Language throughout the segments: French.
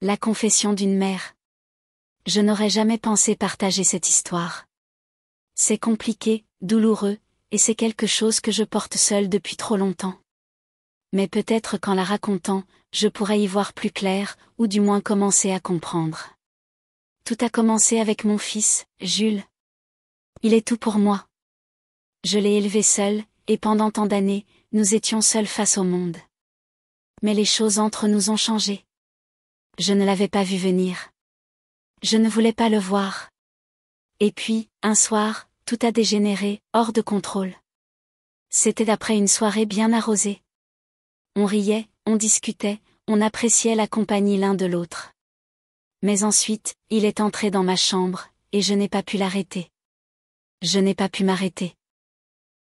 La confession d'une mère. Je n'aurais jamais pensé partager cette histoire. C'est compliqué, douloureux, et c'est quelque chose que je porte seule depuis trop longtemps. Mais peut-être qu'en la racontant, je pourrais y voir plus clair, ou du moins commencer à comprendre. Tout a commencé avec mon fils, Jules. Il est tout pour moi. Je l'ai élevé seul, et pendant tant d'années, nous étions seuls face au monde. Mais les choses entre nous ont changé. Je ne l'avais pas vu venir. Je ne voulais pas le voir. Et puis, un soir, tout a dégénéré, hors de contrôle. C'était après une soirée bien arrosée. On riait, on discutait, on appréciait la compagnie l'un de l'autre. Mais ensuite, il est entré dans ma chambre, et je n'ai pas pu l'arrêter. Je n'ai pas pu m'arrêter.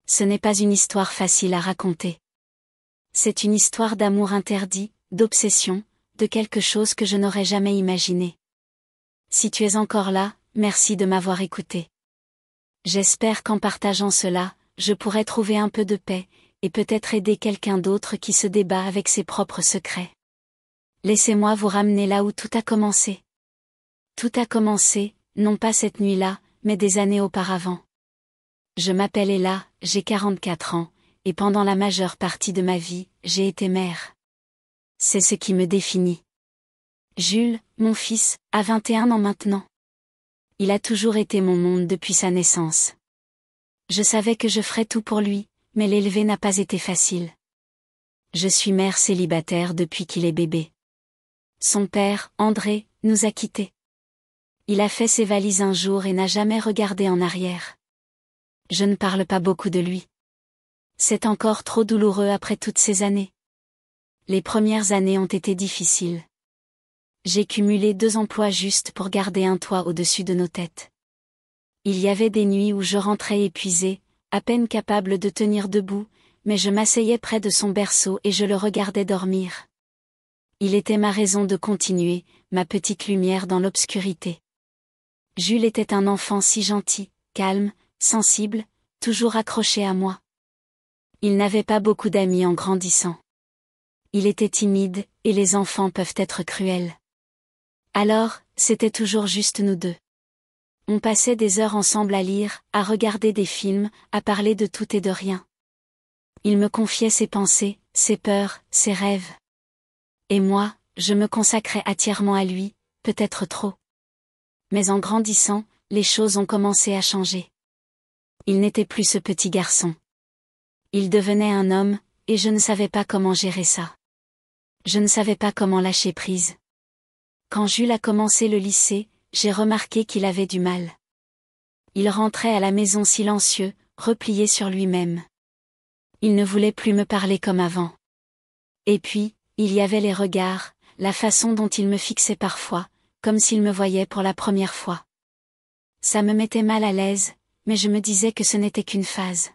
Ce n'est pas une histoire facile à raconter. C'est une histoire d'amour interdit, d'obsession, de quelque chose que je n'aurais jamais imaginé. Si tu es encore là, merci de m'avoir écouté. J'espère qu'en partageant cela, je pourrai trouver un peu de paix, et peut-être aider quelqu'un d'autre qui se débat avec ses propres secrets. Laissez-moi vous ramener là où tout a commencé. Tout a commencé, non pas cette nuit-là, mais des années auparavant. Je m'appelle Ella, j'ai 44 ans, et pendant la majeure partie de ma vie, j'ai été mère. C'est ce qui me définit. Jules, mon fils, a 21 ans maintenant. Il a toujours été mon monde depuis sa naissance. Je savais que je ferais tout pour lui, mais l'élever n'a pas été facile. Je suis mère célibataire depuis qu'il est bébé. Son père, André, nous a quittés. Il a fait ses valises un jour et n'a jamais regardé en arrière. Je ne parle pas beaucoup de lui. C'est encore trop douloureux après toutes ces années. Les premières années ont été difficiles. J'ai cumulé 2 emplois juste pour garder un toit au-dessus de nos têtes. Il y avait des nuits où je rentrais épuisée, à peine capable de tenir debout, mais je m'asseyais près de son berceau et je le regardais dormir. Il était ma raison de continuer, ma petite lumière dans l'obscurité. Jules était un enfant si gentil, calme, sensible, toujours accroché à moi. Il n'avait pas beaucoup d'amis en grandissant. Il était timide, et les enfants peuvent être cruels. Alors, c'était toujours juste nous deux. On passait des heures ensemble à lire, à regarder des films, à parler de tout et de rien. Il me confiait ses pensées, ses peurs, ses rêves. Et moi, je me consacrais entièrement à lui, peut-être trop. Mais en grandissant, les choses ont commencé à changer. Il n'était plus ce petit garçon. Il devenait un homme, et je ne savais pas comment gérer ça. Je ne savais pas comment lâcher prise. Quand Jules a commencé le lycée, j'ai remarqué qu'il avait du mal. Il rentrait à la maison silencieux, replié sur lui-même. Il ne voulait plus me parler comme avant. Et puis, il y avait les regards, la façon dont il me fixait parfois, comme s'il me voyait pour la première fois. Ça me mettait mal à l'aise, mais je me disais que ce n'était qu'une phase.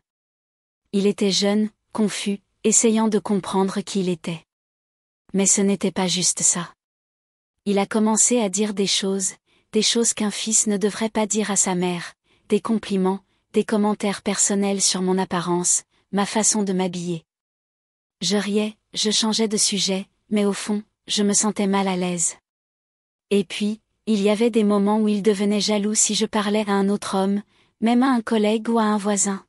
Il était jeune, confus, essayant de comprendre qui il était. Mais ce n'était pas juste ça. Il a commencé à dire des choses qu'un fils ne devrait pas dire à sa mère, des compliments, des commentaires personnels sur mon apparence, ma façon de m'habiller. Je riais, je changeais de sujet, mais au fond, je me sentais mal à l'aise. Et puis, il y avait des moments où il devenait jaloux si je parlais à un autre homme, même à un collègue ou à un voisin.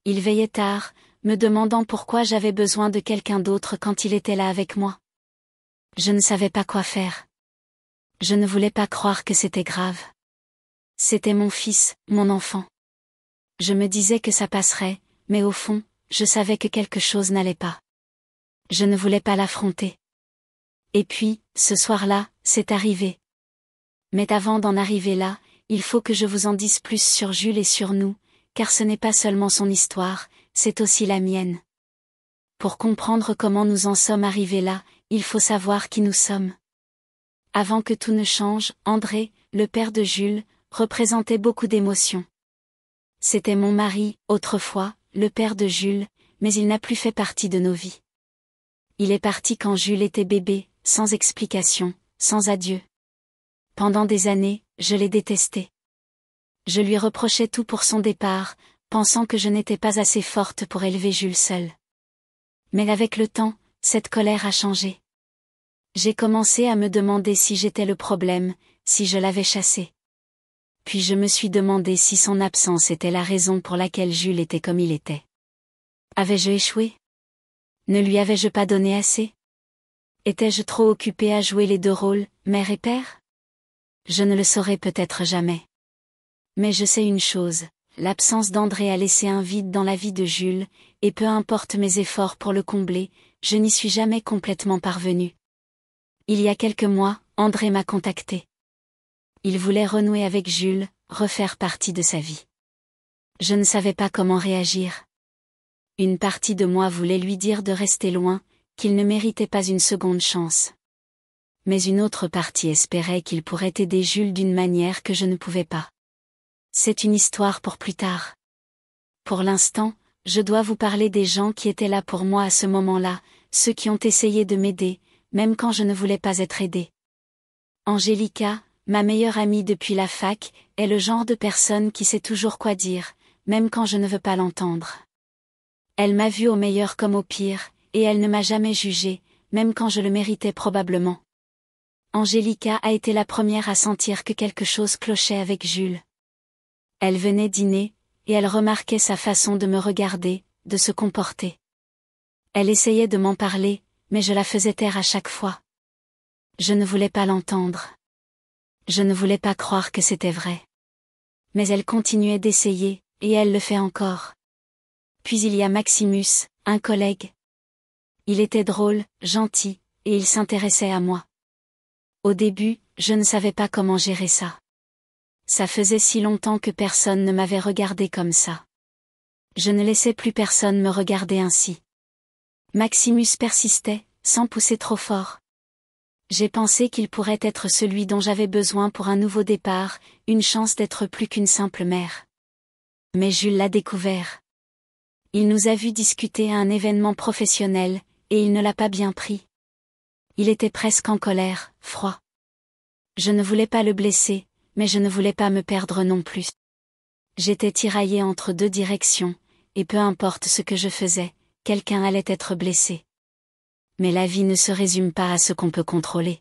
Il veillait tard, me demandant pourquoi j'avais besoin de quelqu'un d'autre quand il était là avec moi. Je ne savais pas quoi faire. Je ne voulais pas croire que c'était grave. C'était mon fils, mon enfant. Je me disais que ça passerait, mais au fond, je savais que quelque chose n'allait pas. Je ne voulais pas l'affronter. Et puis, ce soir-là, c'est arrivé. Mais avant d'en arriver là, il faut que je vous en dise plus sur Jules et sur nous, car ce n'est pas seulement son histoire, c'est aussi la mienne. Pour comprendre comment nous en sommes arrivés là, il faut savoir qui nous sommes. Avant que tout ne change, André, le père de Jules, représentait beaucoup d'émotions. C'était mon mari, autrefois, le père de Jules, mais il n'a plus fait partie de nos vies. Il est parti quand Jules était bébé, sans explication, sans adieu. Pendant des années, je l'ai détesté. Je lui reprochais tout pour son départ, pensant que je n'étais pas assez forte pour élever Jules seul. Mais avec le temps, cette colère a changé. J'ai commencé à me demander si j'étais le problème, si je l'avais chassé. Puis je me suis demandé si son absence était la raison pour laquelle Jules était comme il était. Avais-je échoué? Ne lui avais-je pas donné assez? Étais-je trop occupée à jouer les deux rôles, mère et père? Je ne le saurai peut-être jamais. Mais je sais une chose, l'absence d'André a laissé un vide dans la vie de Jules, et peu importe mes efforts pour le combler, je n'y suis jamais complètement parvenue. Il y a quelques mois, André m'a contacté. Il voulait renouer avec Jules, refaire partie de sa vie. Je ne savais pas comment réagir. Une partie de moi voulait lui dire de rester loin, qu'il ne méritait pas une seconde chance. Mais une autre partie espérait qu'il pourrait aider Jules d'une manière que je ne pouvais pas. C'est une histoire pour plus tard. Pour l'instant, je dois vous parler des gens qui étaient là pour moi à ce moment-là, ceux qui ont essayé de m'aider, même quand je ne voulais pas être aidée. Angélica, ma meilleure amie depuis la fac, est le genre de personne qui sait toujours quoi dire, même quand je ne veux pas l'entendre. Elle m'a vu au meilleur comme au pire, et elle ne m'a jamais jugée, même quand je le méritais probablement. Angélica a été la première à sentir que quelque chose clochait avec Jules. Elle venait dîner, et elle remarquait sa façon de me regarder, de se comporter. Elle essayait de m'en parler, mais je la faisais taire à chaque fois. Je ne voulais pas l'entendre. Je ne voulais pas croire que c'était vrai. Mais elle continuait d'essayer, et elle le fait encore. Puis il y a Maximus, un collègue. Il était drôle, gentil, et il s'intéressait à moi. Au début, je ne savais pas comment gérer ça. Ça faisait si longtemps que personne ne m'avait regardé comme ça. Je ne laissais plus personne me regarder ainsi. Maximus persistait, sans pousser trop fort. J'ai pensé qu'il pourrait être celui dont j'avais besoin pour un nouveau départ, une chance d'être plus qu'une simple mère. Mais Jules l'a découvert. Il nous a vus discuter à un événement professionnel, et il ne l'a pas bien pris. Il était presque en colère, froid. Je ne voulais pas le blesser, mais je ne voulais pas me perdre non plus. J'étais tiraillée entre deux directions, et peu importe ce que je faisais, quelqu'un allait être blessé. Mais la vie ne se résume pas à ce qu'on peut contrôler.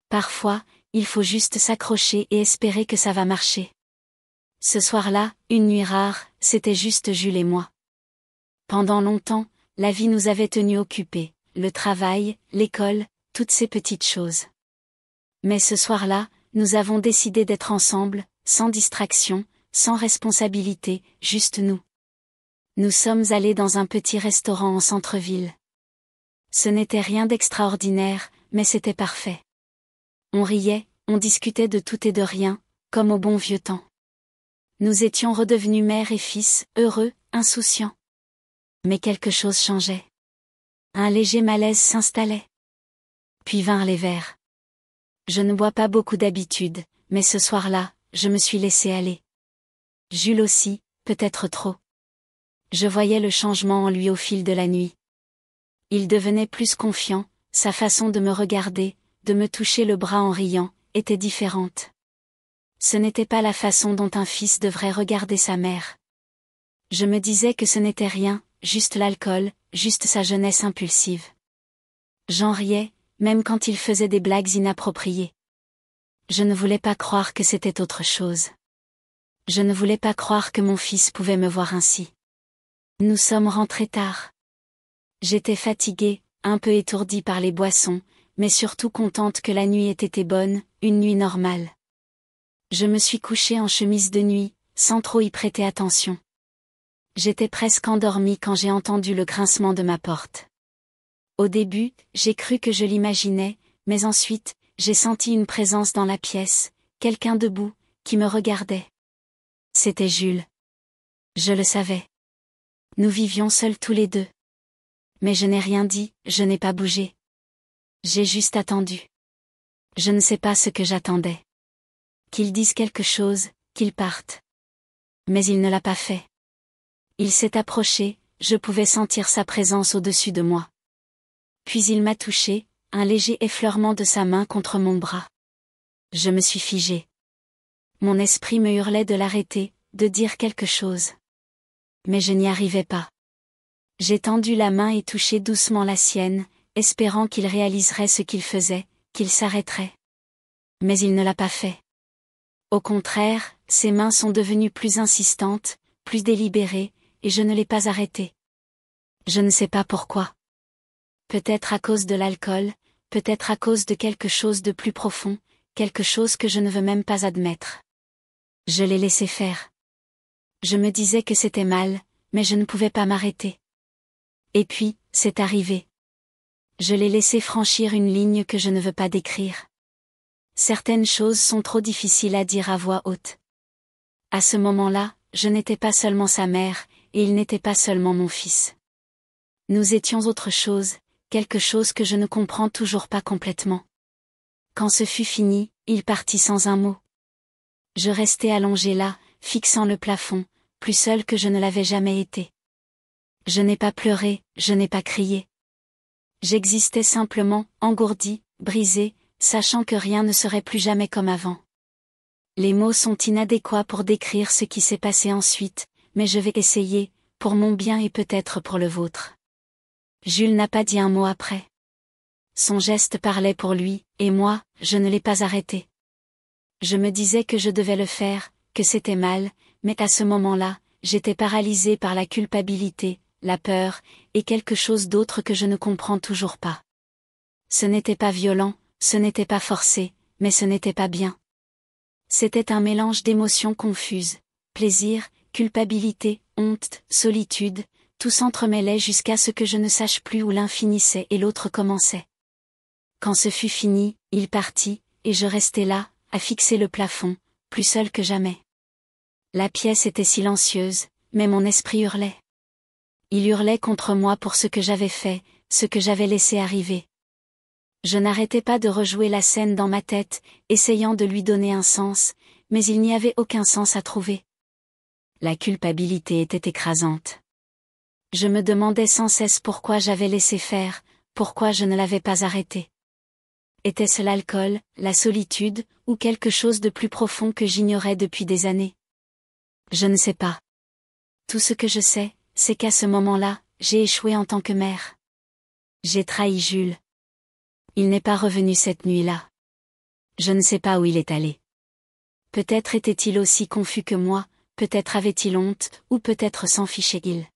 Parfois, il faut juste s'accrocher et espérer que ça va marcher. Ce soir-là, une nuit rare, c'était juste Jules et moi. Pendant longtemps, la vie nous avait tenus occupés, le travail, l'école, toutes ces petites choses. Mais ce soir-là, nous avons décidé d'être ensemble, sans distraction, sans responsabilité, juste nous. Nous sommes allés dans un petit restaurant en centre-ville. Ce n'était rien d'extraordinaire, mais c'était parfait. On riait, on discutait de tout et de rien, comme au bon vieux temps. Nous étions redevenus mère et fils, heureux, insouciants. Mais quelque chose changeait. Un léger malaise s'installait. Puis vinrent les verres. Je ne bois pas beaucoup d'habitude, mais ce soir-là, je me suis laissé aller. Jules aussi, peut-être trop. Je voyais le changement en lui au fil de la nuit. Il devenait plus confiant, sa façon de me regarder, de me toucher le bras en riant, était différente. Ce n'était pas la façon dont un fils devrait regarder sa mère. Je me disais que ce n'était rien, juste l'alcool, juste sa jeunesse impulsive. J'en riais, même quand il faisait des blagues inappropriées. Je ne voulais pas croire que c'était autre chose. Je ne voulais pas croire que mon fils pouvait me voir ainsi. Nous sommes rentrés tard. J'étais fatiguée, un peu étourdie par les boissons, mais surtout contente que la nuit ait été bonne, une nuit normale. Je me suis couchée en chemise de nuit, sans trop y prêter attention. J'étais presque endormie quand j'ai entendu le grincement de ma porte. Au début, j'ai cru que je l'imaginais, mais ensuite, j'ai senti une présence dans la pièce, quelqu'un debout, qui me regardait. C'était Jules. Je le savais. Nous vivions seuls tous les deux. Mais je n'ai rien dit, je n'ai pas bougé. J'ai juste attendu. Je ne sais pas ce que j'attendais. Qu'il dise quelque chose, qu'il parte. Mais il ne l'a pas fait. Il s'est approché, je pouvais sentir sa présence au-dessus de moi. Puis il m'a touché, un léger effleurement de sa main contre mon bras. Je me suis figée. Mon esprit me hurlait de l'arrêter, de dire quelque chose. Mais je n'y arrivais pas. J'ai tendu la main et touché doucement la sienne, espérant qu'il réaliserait ce qu'il faisait, qu'il s'arrêterait. Mais il ne l'a pas fait. Au contraire, ses mains sont devenues plus insistantes, plus délibérées, et je ne l'ai pas arrêté. Je ne sais pas pourquoi. Peut-être à cause de l'alcool, peut-être à cause de quelque chose de plus profond, quelque chose que je ne veux même pas admettre. Je l'ai laissé faire. Je me disais que c'était mal, mais je ne pouvais pas m'arrêter. Et puis, c'est arrivé. Je l'ai laissé franchir une ligne que je ne veux pas décrire. Certaines choses sont trop difficiles à dire à voix haute. À ce moment-là, je n'étais pas seulement sa mère, et il n'était pas seulement mon fils. Nous étions autre chose, quelque chose que je ne comprends toujours pas complètement. Quand ce fut fini, il partit sans un mot. Je restai allongée là, fixant le plafond, plus seule que je ne l'avais jamais été. Je n'ai pas pleuré, je n'ai pas crié. J'existais simplement, engourdie, brisée, sachant que rien ne serait plus jamais comme avant. Les mots sont inadéquats pour décrire ce qui s'est passé ensuite, mais je vais essayer, pour mon bien et peut-être pour le vôtre. Jules n'a pas dit un mot après. Son geste parlait pour lui, et moi, je ne l'ai pas arrêté. Je me disais que je devais le faire, que c'était mal, mais à ce moment-là, j'étais paralysée par la culpabilité, la peur, et quelque chose d'autre que je ne comprends toujours pas. Ce n'était pas violent, ce n'était pas forcé, mais ce n'était pas bien. C'était un mélange d'émotions confuses, plaisir, culpabilité, honte, solitude, tout s'entremêlait jusqu'à ce que je ne sache plus où l'un finissait et l'autre commençait. Quand ce fut fini, il partit, et je restai là, à fixer le plafond, plus seule que jamais. La pièce était silencieuse, mais mon esprit hurlait. Il hurlait contre moi pour ce que j'avais fait, ce que j'avais laissé arriver. Je n'arrêtais pas de rejouer la scène dans ma tête, essayant de lui donner un sens, mais il n'y avait aucun sens à trouver. La culpabilité était écrasante. Je me demandais sans cesse pourquoi j'avais laissé faire, pourquoi je ne l'avais pas arrêté. Était-ce l'alcool, la solitude, ou quelque chose de plus profond que j'ignorais depuis des années? Je ne sais pas. Tout ce que je sais, c'est qu'à ce moment-là, j'ai échoué en tant que mère. J'ai trahi Jules. Il n'est pas revenu cette nuit-là. Je ne sais pas où il est allé. Peut-être était-il aussi confus que moi, peut-être avait-il honte, ou peut-être s'en fichait-il.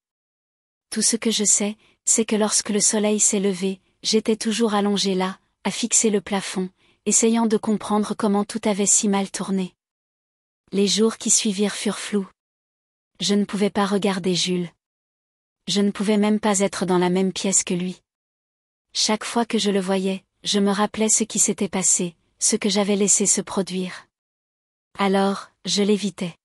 Tout ce que je sais, c'est que lorsque le soleil s'est levé, j'étais toujours allongée là, à fixer le plafond, essayant de comprendre comment tout avait si mal tourné. Les jours qui suivirent furent flous. Je ne pouvais pas regarder Jules. Je ne pouvais même pas être dans la même pièce que lui. Chaque fois que je le voyais, je me rappelais ce qui s'était passé, ce que j'avais laissé se produire. Alors, je l'évitais.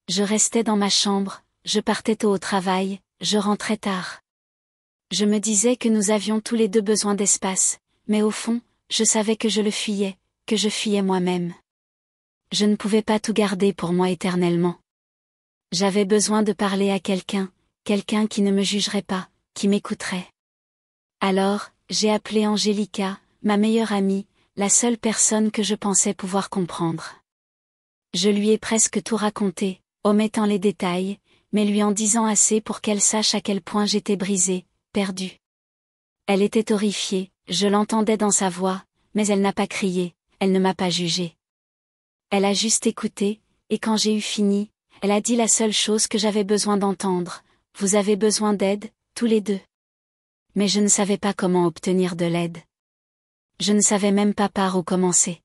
Je restais dans ma chambre, je partais tôt au travail, je rentrais tard. Je me disais que nous avions tous les deux besoin d'espace, mais au fond, je savais que je le fuyais, que je fuyais moi-même. Je ne pouvais pas tout garder pour moi éternellement. J'avais besoin de parler à quelqu'un, quelqu'un qui ne me jugerait pas, qui m'écouterait. Alors, j'ai appelé Angélica, ma meilleure amie, la seule personne que je pensais pouvoir comprendre. Je lui ai presque tout raconté, omettant les détails, mais lui en disant assez pour qu'elle sache à quel point j'étais brisée, perdue. Elle était horrifiée, je l'entendais dans sa voix, mais elle n'a pas crié, elle ne m'a pas jugée. Elle a juste écouté, et quand j'ai eu fini, elle a dit la seule chose que j'avais besoin d'entendre: vous avez besoin d'aide, tous les deux. Mais je ne savais pas comment obtenir de l'aide. Je ne savais même pas par où commencer.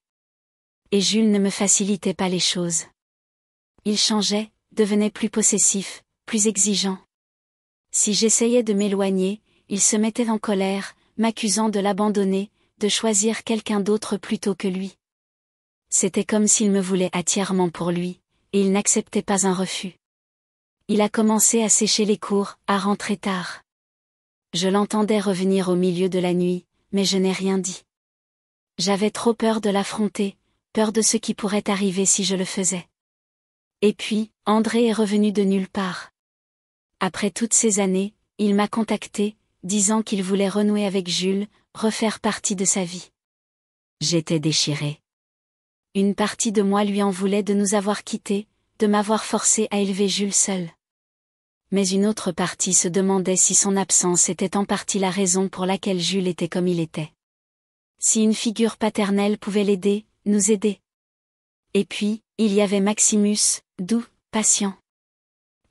Et Jules ne me facilitait pas les choses. Il changeait, devenait plus possessif, plus exigeant. Si j'essayais de m'éloigner, il se mettait en colère, m'accusant de l'abandonner, de choisir quelqu'un d'autre plutôt que lui. C'était comme s'il me voulait entièrement pour lui, et il n'acceptait pas un refus. Il a commencé à sécher les cours, à rentrer tard. Je l'entendais revenir au milieu de la nuit, mais je n'ai rien dit. J'avais trop peur de l'affronter, peur de ce qui pourrait arriver si je le faisais. Et puis, André est revenu de nulle part. Après toutes ces années, il m'a contacté, disant qu'il voulait renouer avec Jules, refaire partie de sa vie. J'étais déchirée. Une partie de moi lui en voulait de nous avoir quittés, de m'avoir forcé à élever Jules seul. Mais une autre partie se demandait si son absence était en partie la raison pour laquelle Jules était comme il était. Si une figure paternelle pouvait l'aider, nous aider. Et puis, il y avait Maximus, doux, patient.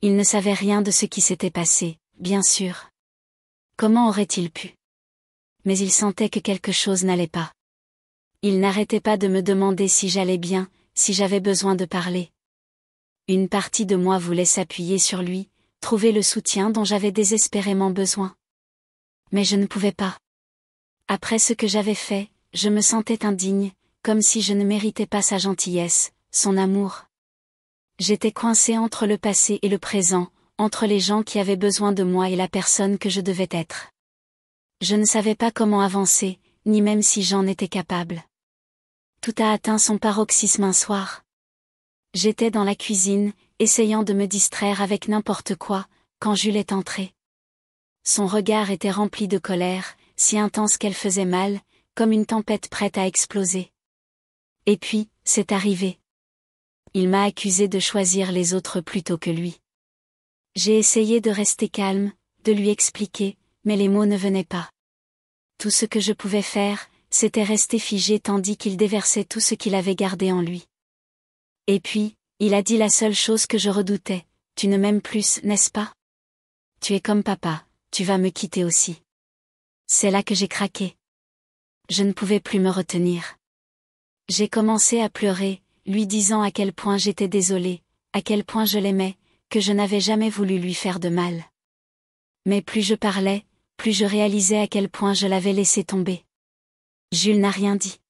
Il ne savait rien de ce qui s'était passé, bien sûr. Comment aurait-il pu? Mais il sentait que quelque chose n'allait pas. Il n'arrêtait pas de me demander si j'allais bien, si j'avais besoin de parler. Une partie de moi voulait s'appuyer sur lui, trouver le soutien dont j'avais désespérément besoin. Mais je ne pouvais pas. Après ce que j'avais fait, je me sentais indigne, comme si je ne méritais pas sa gentillesse, son amour. J'étais coincée entre le passé et le présent, entre les gens qui avaient besoin de moi et la personne que je devais être. Je ne savais pas comment avancer, ni même si j'en étais capable. Tout a atteint son paroxysme un soir. J'étais dans la cuisine, essayant de me distraire avec n'importe quoi, quand Jules est entré. Son regard était rempli de colère, si intense qu'elle faisait mal, comme une tempête prête à exploser. Et puis, c'est arrivé. Il m'a accusé de choisir les autres plutôt que lui. J'ai essayé de rester calme, de lui expliquer, mais les mots ne venaient pas. Tout ce que je pouvais faire, c'était rester figé tandis qu'il déversait tout ce qu'il avait gardé en lui. Et puis, il a dit la seule chose que je redoutais, « Tu ne m'aimes plus, n'est-ce pas? Tu es comme papa, tu vas me quitter aussi. » C'est là que j'ai craqué. Je ne pouvais plus me retenir. J'ai commencé à pleurer, lui disant à quel point j'étais désolée, à quel point je l'aimais, que je n'avais jamais voulu lui faire de mal. Mais plus je parlais, plus je réalisais à quel point je l'avais laissé tomber. Jules n'a rien dit.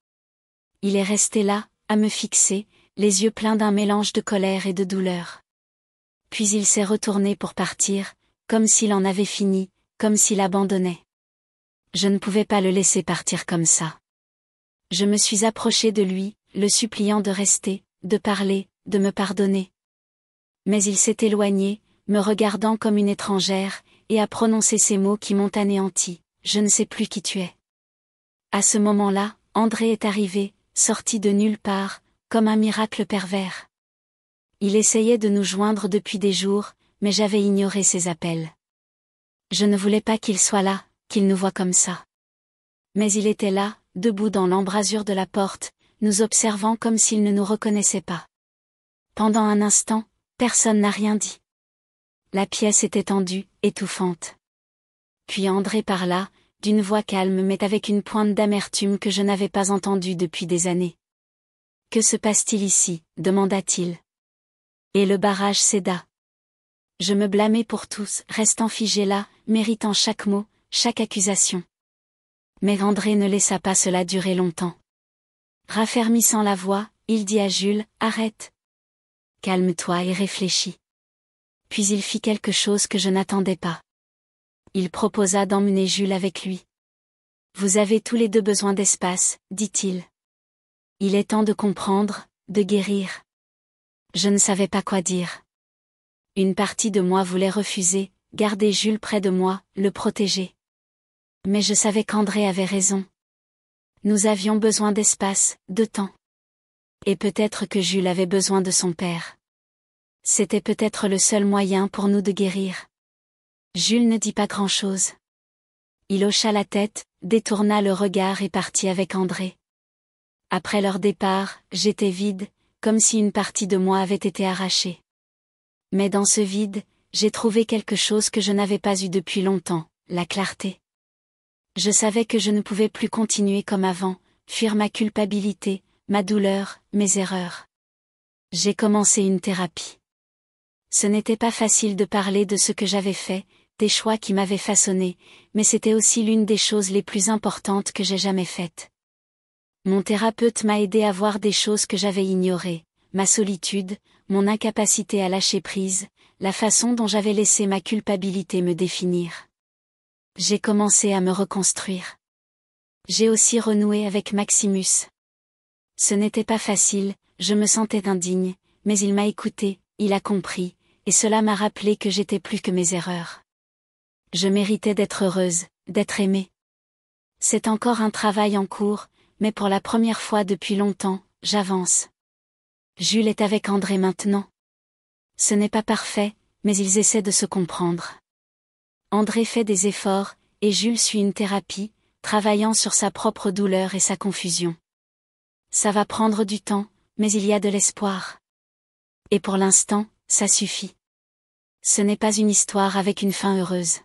Il est resté là, à me fixer, les yeux pleins d'un mélange de colère et de douleur. Puis il s'est retourné pour partir, comme s'il en avait fini, comme s'il abandonnait. Je ne pouvais pas le laisser partir comme ça. Je me suis approchée de lui, le suppliant de rester, de parler, de me pardonner. Mais il s'est éloigné, me regardant comme une étrangère, et a prononcé ces mots qui m'ont anéanti, « Je ne sais plus qui tu es. » À ce moment-là, André est arrivé, sorti de nulle part, comme un miracle pervers. Il essayait de nous joindre depuis des jours, mais j'avais ignoré ses appels. Je ne voulais pas qu'il soit là, qu'il nous voie comme ça. Mais il était là, debout dans l'embrasure de la porte, nous observant comme s'il ne nous reconnaissait pas. Pendant un instant, personne n'a rien dit. La pièce était tendue, étouffante. Puis André parla, d'une voix calme mais avec une pointe d'amertume que je n'avais pas entendue depuis des années. « Que se passe-t-il ici ? Demanda-t-il. Et le barrage céda. Je me blâmais pour tous, restant figé là, méritant chaque mot, chaque accusation. Mais André ne laissa pas cela durer longtemps. Raffermissant la voix, il dit à Jules, « Arrête. Calme-toi et réfléchis. » Puis il fit quelque chose que je n'attendais pas. Il proposa d'emmener Jules avec lui. « Vous avez tous les deux besoin d'espace, dit-il. Il est temps de comprendre, de guérir. » Je ne savais pas quoi dire. Une partie de moi voulait refuser, garder Jules près de moi, le protéger. Mais je savais qu'André avait raison. Nous avions besoin d'espace, de temps. Et peut-être que Jules avait besoin de son père. C'était peut-être le seul moyen pour nous de guérir. Jules ne dit pas grand-chose. Il hocha la tête, détourna le regard et partit avec André. Après leur départ, j'étais vide, comme si une partie de moi avait été arrachée. Mais dans ce vide, j'ai trouvé quelque chose que je n'avais pas eu depuis longtemps, la clarté. Je savais que je ne pouvais plus continuer comme avant, fuir ma culpabilité, ma douleur, mes erreurs. J'ai commencé une thérapie. Ce n'était pas facile de parler de ce que j'avais fait, des choix qui m'avaient façonné, mais c'était aussi l'une des choses les plus importantes que j'ai jamais faites. Mon thérapeute m'a aidé à voir des choses que j'avais ignorées, ma solitude, mon incapacité à lâcher prise, la façon dont j'avais laissé ma culpabilité me définir. J'ai commencé à me reconstruire. J'ai aussi renoué avec Maximus. Ce n'était pas facile, je me sentais indigne, mais il m'a écouté, il a compris, et cela m'a rappelé que j'étais plus que mes erreurs. Je méritais d'être heureuse, d'être aimée. C'est encore un travail en cours, mais pour la première fois depuis longtemps, j'avance. Jules est avec André maintenant. Ce n'est pas parfait, mais ils essaient de se comprendre. André fait des efforts, et Jules suit une thérapie, travaillant sur sa propre douleur et sa confusion. Ça va prendre du temps, mais il y a de l'espoir. Et pour l'instant, ça suffit. Ce n'est pas une histoire avec une fin heureuse.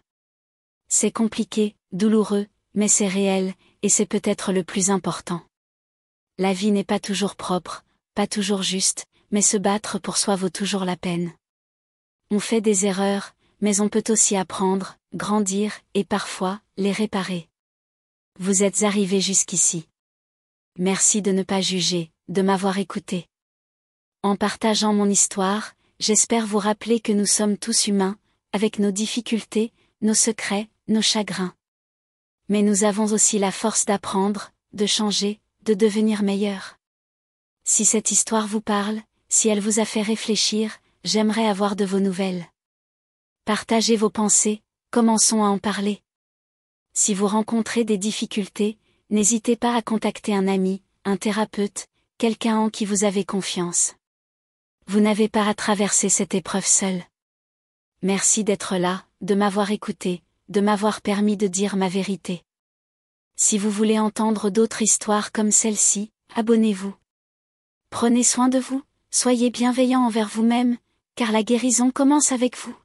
C'est compliqué, douloureux, mais c'est réel, et c'est peut-être le plus important. La vie n'est pas toujours propre, pas toujours juste, mais se battre pour soi vaut toujours la peine. On fait des erreurs, mais on peut aussi apprendre, grandir, et parfois, les réparer. Vous êtes arrivé jusqu'ici. Merci de ne pas juger, de m'avoir écouté. En partageant mon histoire, j'espère vous rappeler que nous sommes tous humains, avec nos difficultés, nos secrets, nos chagrins. Mais nous avons aussi la force d'apprendre, de changer, de devenir meilleurs. Si cette histoire vous parle, si elle vous a fait réfléchir, j'aimerais avoir de vos nouvelles. Partagez vos pensées, commençons à en parler. Si vous rencontrez des difficultés, n'hésitez pas à contacter un ami, un thérapeute, quelqu'un en qui vous avez confiance. Vous n'avez pas à traverser cette épreuve seul. Merci d'être là, de m'avoir écouté, de m'avoir permis de dire ma vérité. Si vous voulez entendre d'autres histoires comme celle-ci, abonnez-vous. Prenez soin de vous, soyez bienveillants envers vous-même, car la guérison commence avec vous.